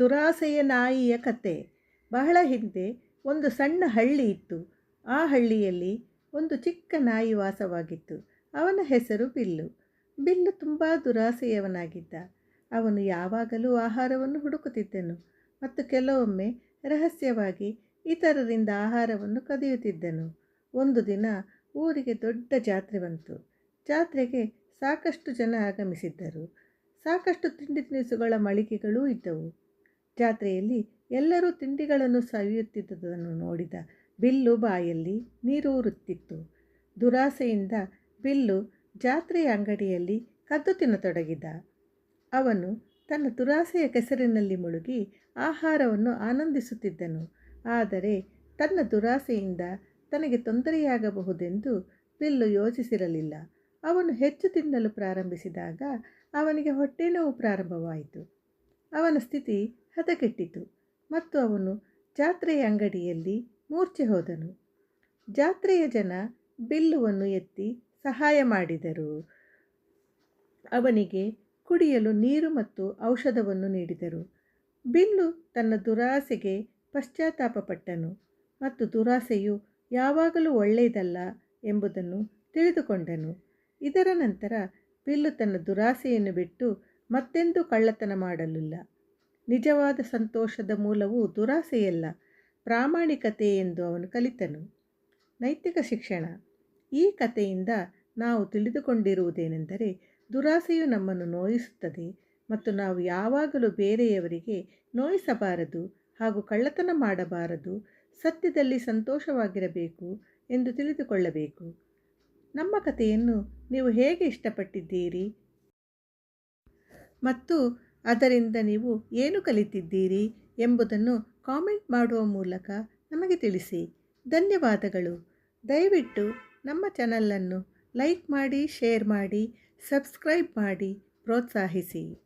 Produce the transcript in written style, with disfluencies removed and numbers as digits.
ದುರಾಸೆಯ ನಾಯಿಯ ಕತೆ. ಬಹಳ ಹಿಂದೆ ಒಂದು ಸಣ್ಣ ಹಳ್ಳಿ ಇತ್ತು. ಆ ಹಳ್ಳಿಯಲ್ಲಿ ಒಂದು ಚಿಕ್ಕ ನಾಯಿ ವಾಸವಾಗಿತ್ತು. ಅವನ ಹೆಸರು ಬಿಲ್ಲು. ಬಿಲ್ಲು ತುಂಬ ದುರಾಸೆಯವನಾಗಿದ್ದ. ಅವನು ಯಾವಾಗಲೂ ಆಹಾರವನ್ನು ಹುಡುಕುತ್ತಿದ್ದನು ಮತ್ತು ಕೆಲವೊಮ್ಮೆ ರಹಸ್ಯವಾಗಿ ಇತರರಿಂದ ಆಹಾರವನ್ನು ಕದಿಯುತ್ತಿದ್ದನು. ಒಂದು ದಿನ ಊರಿಗೆ ದೊಡ್ಡ ಜಾತ್ರೆ ಬಂತು. ಜಾತ್ರೆಗೆ ಸಾಕಷ್ಟು ಜನ ಆಗಮಿಸಿದ್ದರು. ಸಾಕಷ್ಟು ತಿಂಡಿ ತಿನಿಸುಗಳ ಮಳಿಗೆಗಳೂ ಇದ್ದವು. ಜಾತ್ರೆಯಲ್ಲಿ ಎಲ್ಲರೂ ತಿಂಡಿಗಳನ್ನು ಸವಿಯುತ್ತಿದ್ದುದನ್ನು ನೋಡಿದ ಬಿಲ್ಲು ಬಾಯಲ್ಲಿ ನೀರೂರುತ್ತಿತ್ತು. ದುರಾಸೆಯಿಂದ ಬಿಲ್ಲು ಜಾತ್ರೆಯ ಅಂಗಡಿಯಲ್ಲಿ ಕದ್ದು ತಿನ್ನತೊಡಗಿದ. ಅವನು ತನ್ನ ದುರಾಸೆಯ ಕೆಸರಿನಲ್ಲಿ ಮುಳುಗಿ ಆಹಾರವನ್ನು ಆನಂದಿಸುತ್ತಿದ್ದನು. ಆದರೆ ತನ್ನ ದುರಾಸೆಯಿಂದ ತನಗೆ ತೊಂದರೆಯಾಗಬಹುದೆಂದು ಬಿಲ್ಲು ಯೋಚಿಸಿರಲಿಲ್ಲ. ಅವನು ಹೆಚ್ಚು ತಿನ್ನಲು ಪ್ರಾರಂಭಿಸಿದಾಗ ಅವನಿಗೆ ಹೊಟ್ಟೆನೋವು ಪ್ರಾರಂಭವಾಯಿತು. ಅವನ ಸ್ಥಿತಿ ಹದಗೆಟ್ಟಿತು ಮತ್ತು ಅವನು ಜಾತ್ರೆಯ ಅಂಗಡಿಯಲ್ಲಿ ಮೂರ್ಛೆ ಹೋದನು. ಜಾತ್ರೆಯ ಜನ ಬಿಲ್ಲುವನ್ನು ಎತ್ತಿ ಸಹಾಯ ಮಾಡಿದರು. ಅವನಿಗೆ ಕುಡಿಯಲು ನೀರು ಮತ್ತು ಔಷಧವನ್ನು ನೀಡಿದರು. ಬಿಲ್ಲು ತನ್ನ ದುರಾಸೆಗೆ ಪಶ್ಚಾತ್ತಾಪಪಟ್ಟನು ಮತ್ತು ದುರಾಸೆಯು ಯಾವಾಗಲೂ ಒಳ್ಳೆಯದಲ್ಲ ಎಂಬುದನ್ನು ತಿಳಿದುಕೊಂಡನು. ಇದರ ನಂತರ ಬಿಲ್ಲು ತನ್ನ ದುರಾಸೆಯನ್ನು ಬಿಟ್ಟು ಮತ್ತೆಂದೂ ಕಳ್ಳತನ ಮಾಡಲಿಲ್ಲ. ನಿಜವಾದ ಸಂತೋಷದ ಮೂಲವು ದುರಾಸೆಯಲ್ಲ, ಪ್ರಾಮಾಣಿಕತೆ ಎಂದು ಅವನು ಕಲಿತನು. ನೈತಿಕ ಶಿಕ್ಷಣ. ಈ ಕಥೆಯಿಂದ ನಾವು ತಿಳಿದುಕೊಂಡಿರುವುದೇನೆಂದರೆ, ದುರಾಸೆಯು ನಮ್ಮನ್ನು ನೋಯಿಸುತ್ತದೆ ಮತ್ತು ನಾವು ಯಾವಾಗಲೂ ಬೇರೆಯವರಿಗೆ ನೋಯಿಸಬಾರದು ಹಾಗೂ ಕಳ್ಳತನ ಮಾಡಬಾರದು, ಸತ್ಯದಲ್ಲಿ ಸಂತೋಷವಾಗಿರಬೇಕು ಎಂದು ತಿಳಿದುಕೊಳ್ಳಬೇಕು. ನಮ್ಮ ಕಥೆಯನ್ನು ನೀವು ಹೇಗೆ ಇಷ್ಟಪಟ್ಟಿದ್ದೀರಿ ಮತ್ತು ಅದರಿಂದ ನೀವು ಏನು ಕಲಿತಿದ್ದೀರಿ ಎಂಬುದನ್ನು ಕಾಮೆಂಟ್ ಮಾಡುವ ಮೂಲಕ ನಮಗೆ ತಿಳಿಸಿ. ಧನ್ಯವಾದಗಳು. ದಯವಿಟ್ಟು ನಮ್ಮ ಚಾನಲನ್ನು ಲೈಕ್ ಮಾಡಿ, ಶೇರ್ ಮಾಡಿ, ಸಬ್ಸ್ಕ್ರೈಬ್ ಮಾಡಿ ಪ್ರೋತ್ಸಾಹಿಸಿ.